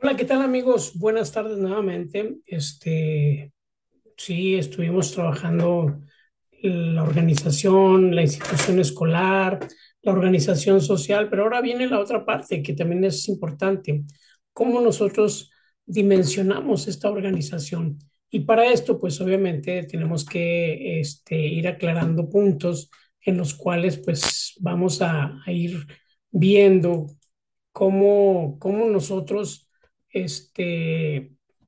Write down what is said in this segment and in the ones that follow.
Hola, ¿qué tal amigos? Buenas tardes nuevamente. Sí, estuvimos trabajando la organización, la institución escolar, la organización social, pero ahora viene la otra parte que también es importante, cómo nosotros dimensionamos esta organización. Y para esto, pues obviamente tenemos que ir aclarando puntos en los cuales pues vamos a ir viendo cómo nosotros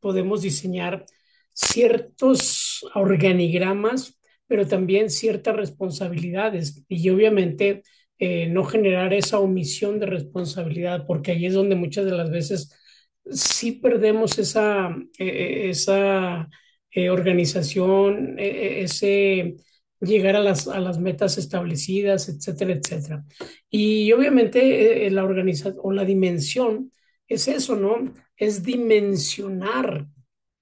podemos diseñar ciertos organigramas, pero también ciertas responsabilidades y obviamente no generar esa omisión de responsabilidad, porque ahí es donde muchas de las veces sí perdemos esa organización, ese llegar a las metas establecidas, etcétera, etcétera. Y obviamente la organización o la dimensión es eso, ¿no? Es dimensionar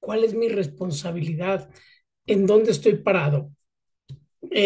cuál es mi responsabilidad, en dónde estoy parado.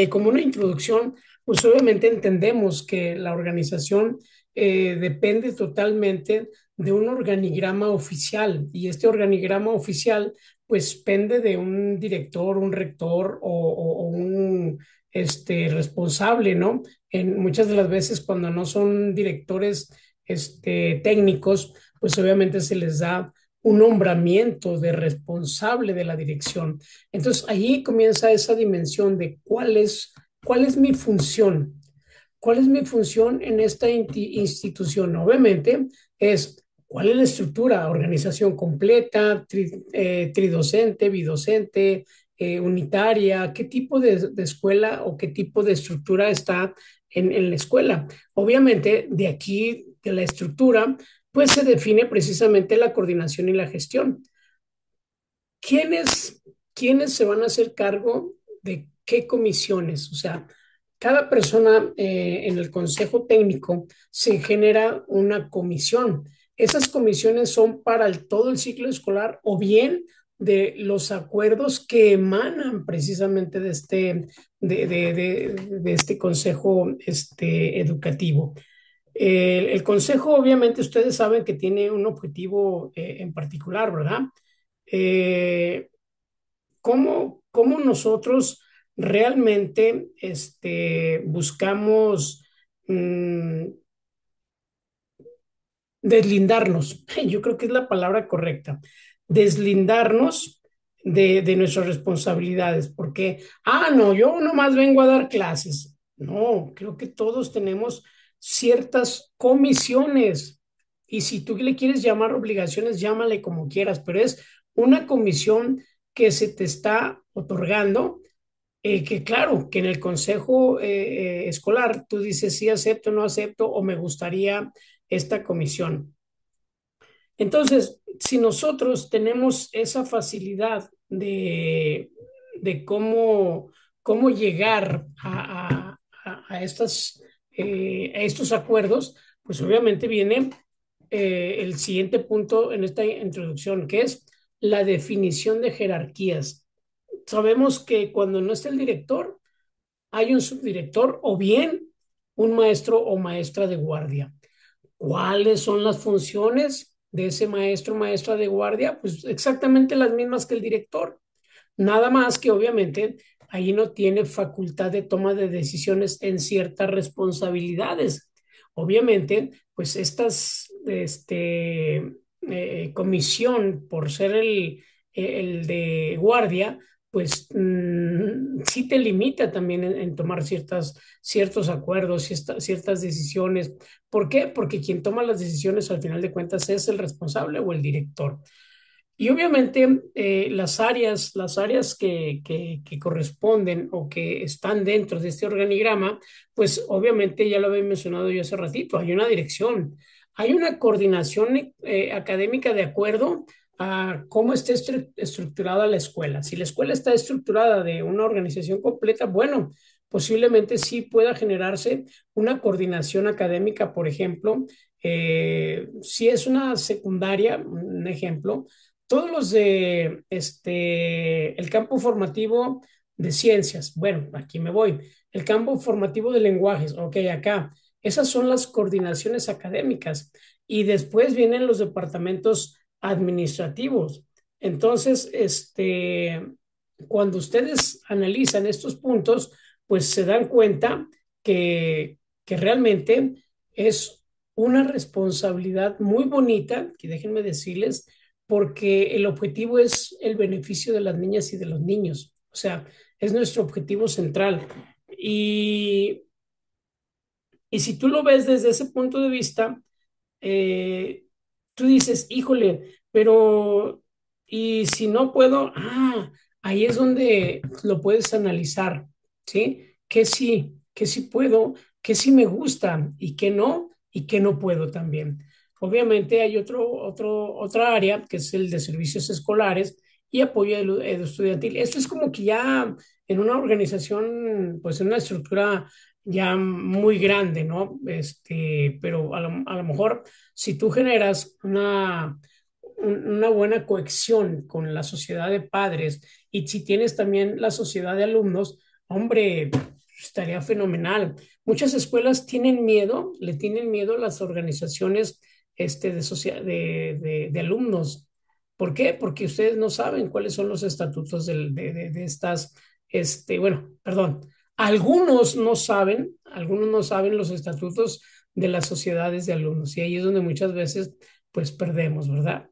Como una introducción, pues obviamente entendemos que la organización depende totalmente de un organigrama oficial y este organigrama oficial pues pende de un director, un rector o un responsable, ¿no? En muchas de las veces cuando no son directores técnicos, pues obviamente se les da un nombramiento de responsable de la dirección. Entonces, ahí comienza esa dimensión de cuál es mi función. ¿Cuál es mi función en esta institución? Obviamente es cuál es la estructura, organización completa, tridocente, bidocente, unitaria, qué tipo de escuela o qué tipo de estructura está en la escuela. Obviamente, de aquí, de la estructura, pues se define precisamente la coordinación y la gestión. ¿Quiénes, quiénes se van a hacer cargo de qué comisiones? O sea, cada persona en el consejo técnico se genera una comisión. Esas comisiones son para todo el ciclo escolar o bien de los acuerdos que emanan precisamente de este consejo educativo. El consejo, obviamente, ustedes saben que tiene un objetivo en particular, ¿verdad? Eh, cómo nosotros realmente buscamos mm, deslindarnos. Yo creo que es la palabra correcta. Deslindarnos de nuestras responsabilidades, porque, no, yo nomás vengo a dar clases. No, creo que todos tenemos ciertas comisiones. Y si tú le quieres llamar obligaciones, llámale como quieras, pero es una comisión que se te está otorgando, que claro, que en el consejo escolar tú dices sí acepto, no acepto o me gustaría esta comisión. Entonces, si nosotros tenemos esa facilidad de cómo llegar a estos acuerdos, pues obviamente viene el siguiente punto en esta introducción, que es la definición de jerarquías. Sabemos que cuando no está el director, hay un subdirector o bien un maestro o maestra de guardia. ¿Cuáles son las funciones de ese maestro o maestra de guardia? Pues exactamente las mismas que el director. Nada más que obviamente ahí no tiene facultad de toma de decisiones en ciertas responsabilidades. Obviamente, pues comisión por ser el de guardia, pues sí te limita también en tomar ciertos acuerdos, ciertas decisiones. ¿Por qué? Porque quien toma las decisiones al final de cuentas es el responsable o el director. Y obviamente las áreas que corresponden o que están dentro de este organigrama, pues obviamente ya lo había mencionado yo hace ratito, hay una dirección, hay una coordinación académica de acuerdo a cómo está estructurada la escuela. Si la escuela está estructurada de una organización completa, bueno, posiblemente sí pueda generarse una coordinación académica, por ejemplo, si es una secundaria, un ejemplo todos los de el campo formativo de ciencias. Bueno, aquí me voy. El campo formativo de lenguajes. Ok, acá. Esas son las coordinaciones académicas. Y después vienen los departamentos administrativos. Entonces, cuando ustedes analizan estos puntos, pues se dan cuenta que realmente es una responsabilidad muy bonita, que déjenme decirles, porque el objetivo es el beneficio de las niñas y de los niños. O sea, es nuestro objetivo central. Y, y si tú lo ves desde ese punto de vista, eh, tú dices, híjole, pero ¿y si no puedo? Ahí es donde lo puedes analizar, ¿sí? Que sí puedo, que sí me gusta y que no puedo también. Obviamente hay otra área que es el de servicios escolares y apoyo estudiantil. Esto es como que ya en una organización, pues en una estructura ya muy grande, ¿no? Pero a lo mejor si tú generas una buena cohesión con la sociedad de padres y si tienes también la sociedad de alumnos, hombre, estaría fenomenal. Muchas escuelas tienen miedo, le tienen miedo a las organizaciones de alumnos. ¿Por qué? Porque ustedes no saben cuáles son los estatutos de estas, bueno, perdón, algunos no saben los estatutos de las sociedades de alumnos y ahí es donde muchas veces pues perdemos, ¿verdad?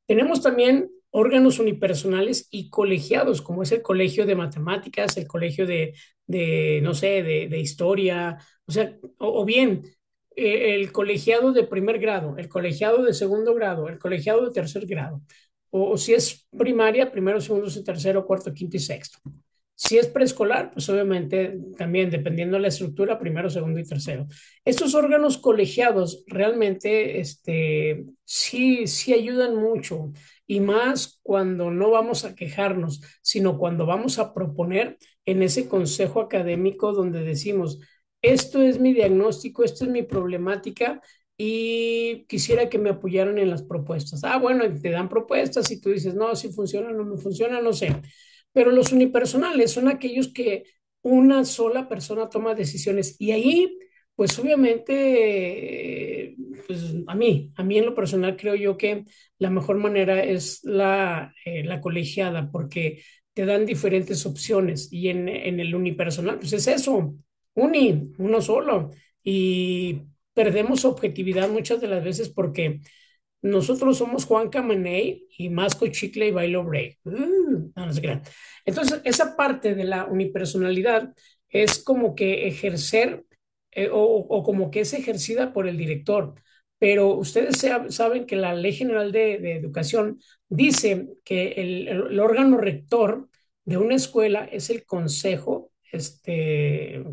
Tenemos también órganos unipersonales y colegiados, como es el colegio de matemáticas, el colegio no sé, de historia, o sea, o bien el colegiado de primer grado, el colegiado de segundo grado, el colegiado de tercer grado, o si es primaria, primero, segundo, tercero, cuarto, quinto y sexto. Si es preescolar, pues obviamente también dependiendo de la estructura, primero, segundo y tercero. Estos órganos colegiados realmente sí ayudan mucho y más cuando no vamos a quejarnos, sino cuando vamos a proponer en ese consejo académico donde decimos, esto es mi diagnóstico, esto es mi problemática y quisiera que me apoyaran en las propuestas. Bueno, y te dan propuestas y tú dices, no, si funciona, no me funciona, no sé. Pero los unipersonales son aquellos que una sola persona toma decisiones y ahí, pues obviamente, pues a mí en lo personal creo yo que la mejor manera es la colegiada porque te dan diferentes opciones y en el unipersonal, pues es eso, uno solo y perdemos objetividad muchas de las veces porque nosotros somos Juan Camaney y Masco Chicle y Bailo Break. No se crean. Entonces, esa parte de la unipersonalidad es como que ejercer o como que es ejercida por el director. Pero ustedes saben que la Ley General de Educación dice que el órgano rector de una escuela es el consejo,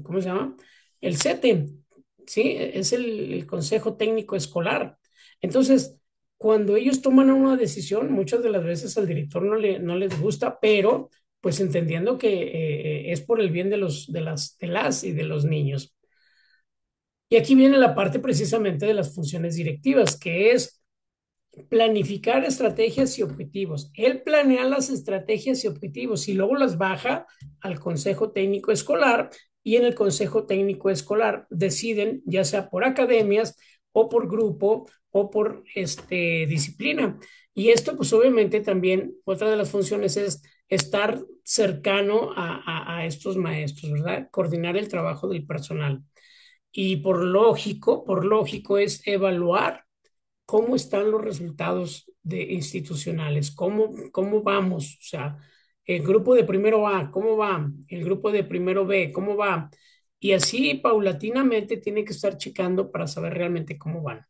¿cómo se llama? El CETE, ¿sí? Es el Consejo Técnico Escolar. Entonces, cuando ellos toman una decisión, muchas de las veces al director no les gusta, pero pues entendiendo que es por el bien de las y de los niños. Y aquí viene la parte precisamente de las funciones directivas, que es planificar estrategias y objetivos. Él planea las estrategias y objetivos y luego las baja al Consejo Técnico Escolar y en el Consejo Técnico Escolar deciden, ya sea por academias o por grupo o por disciplina. Y esto, pues obviamente también, otra de las funciones es estar cercano a estos maestros, ¿verdad? Coordinar el trabajo del personal. Y por lógico es evaluar cómo están los resultados institucionales, cómo vamos, o sea, el grupo de primero A, cómo va, el grupo de primero B, cómo va, y así paulatinamente tiene que estar checando para saber realmente cómo van.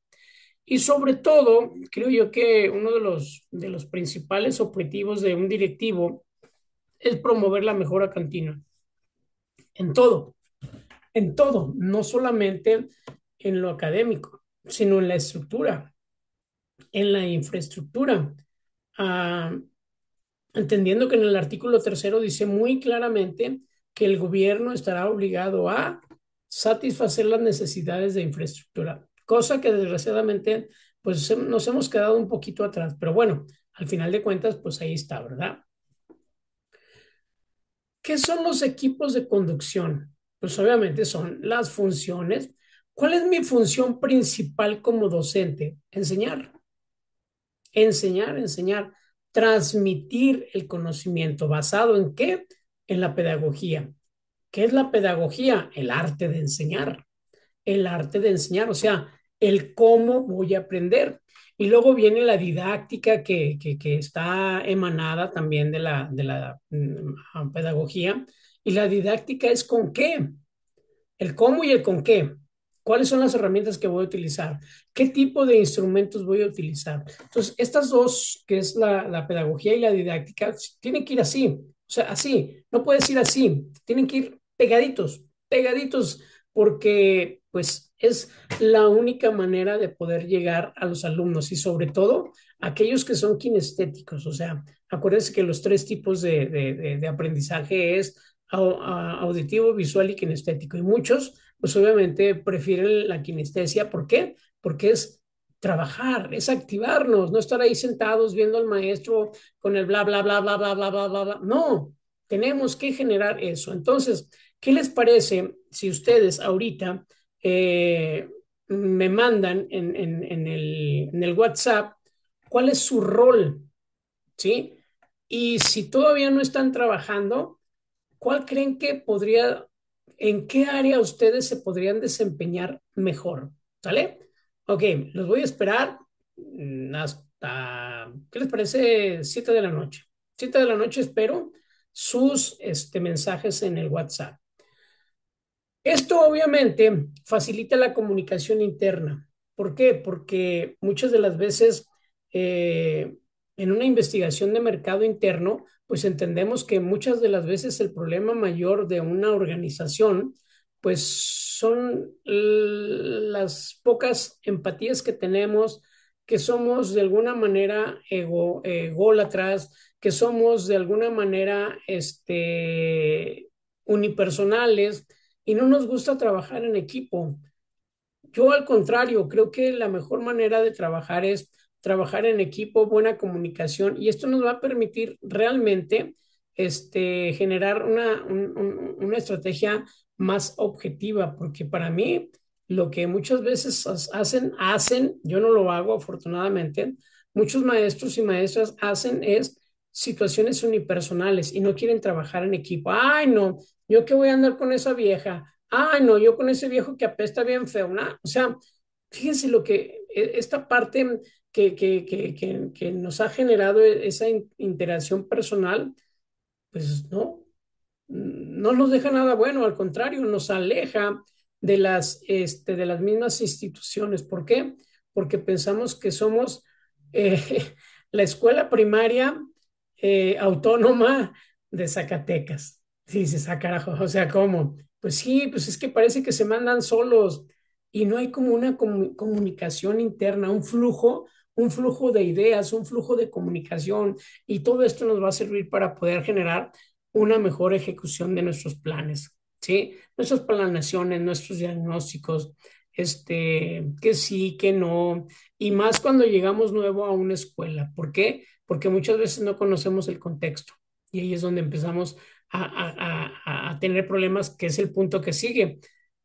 Y sobre todo, creo yo que uno de los principales objetivos de un directivo es promover la mejora continua en todo, no solamente en lo académico, sino en la estructura, en la infraestructura. Ah, entendiendo que en el artículo tercero dice muy claramente que el gobierno estará obligado a satisfacer las necesidades de infraestructura, cosa que desgraciadamente pues nos hemos quedado un poquito atrás, pero bueno, al final de cuentas pues ahí está, ¿verdad? ¿Qué son los equipos de conducción? Pues obviamente son las funciones. ¿Cuál es mi función principal como docente? Enseñar. enseñar, enseñar, transmitir el conocimiento basado en qué? En la pedagogía. ¿Qué es la pedagogía? El arte de enseñar, el arte de enseñar, o sea, el cómo voy a aprender. Y luego viene la didáctica que está emanada también de la pedagogía. Y la didáctica es con qué, el cómo y el con qué. ¿Cuáles son las herramientas que voy a utilizar? ¿Qué tipo de instrumentos voy a utilizar? Entonces, estas dos, que es la pedagogía y la didáctica, tienen que ir así. O sea, así. No puedes ir así. Tienen que ir pegaditos, pegaditos, porque pues es la única manera de poder llegar a los alumnos y sobre todo aquellos que son kinestéticos. O sea, acuérdense que los tres tipos de aprendizaje es auditivo, visual y kinestético. Y muchos, pues obviamente prefieren la kinestesia. ¿Por qué? Porque es trabajar, es activarnos, no estar ahí sentados viendo al maestro con el bla, bla, bla, bla, bla, bla, bla, bla, bla. No, tenemos que generar eso. Entonces, ¿qué les parece si ustedes ahorita me mandan en el WhatsApp cuál es su rol? ¿Sí? Y si todavía no están trabajando, ¿cuál creen que podría, en qué área ustedes se podrían desempeñar mejor? ¿Sale? Ok, los voy a esperar hasta, ¿qué les parece? 7 de la noche. 7 de la noche espero sus mensajes en el WhatsApp. Esto obviamente facilita la comunicación interna. ¿Por qué? Porque muchas de las veces eh, en una investigación de mercado interno, pues entendemos que muchas de las veces el problema mayor de una organización, pues son las pocas empatías que tenemos, que somos de alguna manera ególatras, que somos de alguna manera unipersonales y no nos gusta trabajar en equipo. Yo al contrario, creo que la mejor manera de trabajar es trabajar en equipo, buena comunicación, y esto nos va a permitir realmente generar una estrategia más objetiva, porque para mí lo que muchas veces hacen, yo no lo hago afortunadamente, muchos maestros y maestras hacen es situaciones unipersonales y no quieren trabajar en equipo. Ay, no, yo qué voy a andar con esa vieja. Ay, no, yo con ese viejo que apesta bien feo, ¿no? O sea, fíjense lo que esta parte que nos ha generado esa interacción personal, pues no nos deja nada bueno, al contrario, nos aleja de las mismas instituciones. ¿Por qué? Porque pensamos que somos eh, la escuela primaria autónoma de Zacatecas. Sí, dices, ah, carajo, o sea, ¿cómo? Pues sí, pues es que parece que se mandan solos y no hay como una comunicación interna, un flujo de ideas, un flujo de comunicación, y todo esto nos va a servir para poder generar una mejor ejecución de nuestros planes, ¿sí? Nuestras planeaciones, nuestros diagnósticos, que sí, que no, y más cuando llegamos nuevo a una escuela. ¿Por qué? Porque muchas veces no conocemos el contexto y ahí es donde empezamos a tener problemas, que es el punto que sigue.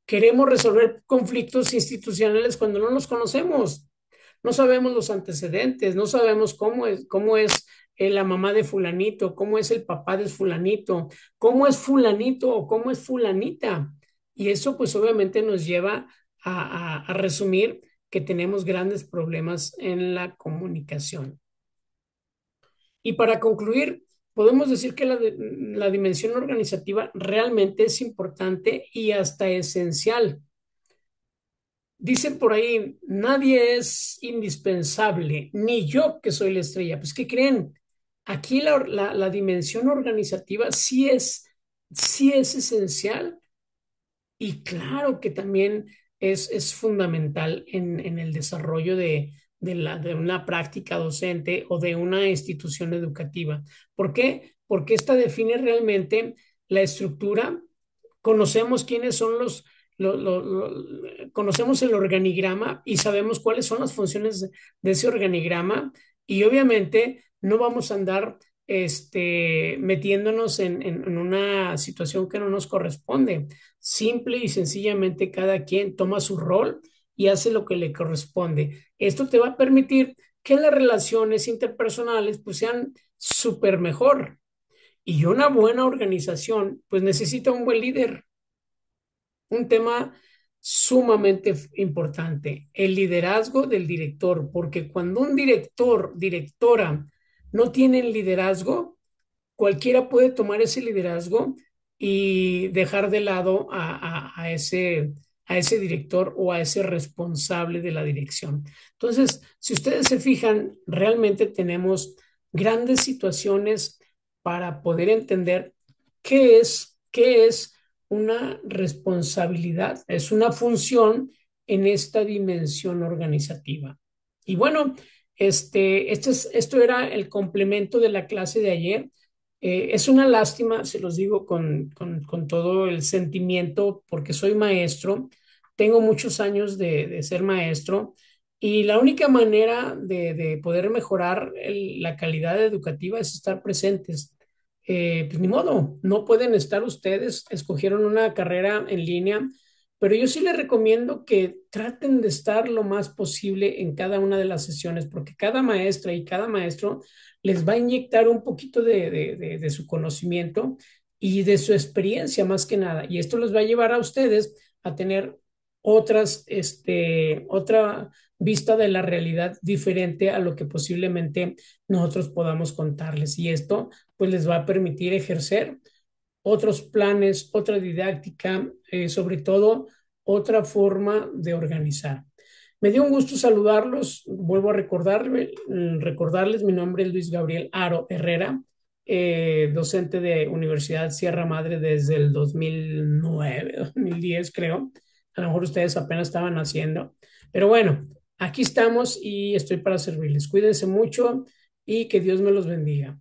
Queremos resolver conflictos institucionales cuando no los conocemos. No sabemos los antecedentes, no sabemos cómo es la mamá de fulanito, cómo es el papá de fulanito, cómo es fulanito o cómo es fulanita. Y eso pues obviamente nos lleva a resumir que tenemos grandes problemas en la comunicación. Y para concluir, podemos decir que la dimensión organizativa realmente es importante y hasta esencial. Dicen por ahí, nadie es indispensable, ni yo que soy la estrella. Pues, ¿qué creen? Aquí la dimensión organizativa sí es esencial, y claro que también es fundamental en el desarrollo de una práctica docente o de una institución educativa. ¿Por qué? Porque esta define realmente la estructura. Conocemos quiénes son conocemos el organigrama y sabemos cuáles son las funciones de ese organigrama, y obviamente no vamos a andar metiéndonos en una situación que no nos corresponde. Simple y sencillamente cada quien toma su rol y hace lo que le corresponde. Esto te va a permitir que las relaciones interpersonales pues sean súper mejor. Y una buena organización pues necesita un buen líder. Un tema sumamente importante, el liderazgo del director, porque cuando un director, directora no tienen liderazgo, cualquiera puede tomar ese liderazgo y dejar de lado a ese director o a ese responsable de la dirección. Entonces, si ustedes se fijan, realmente tenemos grandes situaciones para poder entender qué es una responsabilidad, es una función en esta dimensión organizativa. Y bueno, esto era el complemento de la clase de ayer. Es una lástima, se los digo con todo el sentimiento, porque soy maestro, tengo muchos años de ser maestro y la única manera de poder mejorar la calidad educativa es estar presentes. Pues ni modo, no pueden estar ustedes, escogieron una carrera en línea, pero yo sí les recomiendo que traten de estar lo más posible en cada una de las sesiones, porque cada maestra y cada maestro les va a inyectar un poquito de su conocimiento y de su experiencia más que nada. Y esto los va a llevar a ustedes a tener otra vista de la realidad diferente a lo que posiblemente nosotros podamos contarles. Y esto pues les va a permitir ejercer otros planes, otra didáctica, sobre todo otra forma de organizar. Me dio un gusto saludarlos. Vuelvo a recordarles, mi nombre es Luis Gabriel Aro Herrera, docente de Universidad Sierra Madre desde el 2009, 2010 creo. A lo mejor ustedes apenas estaban haciendo. Pero bueno, aquí estamos y estoy para servirles. Cuídense mucho y que Dios me los bendiga.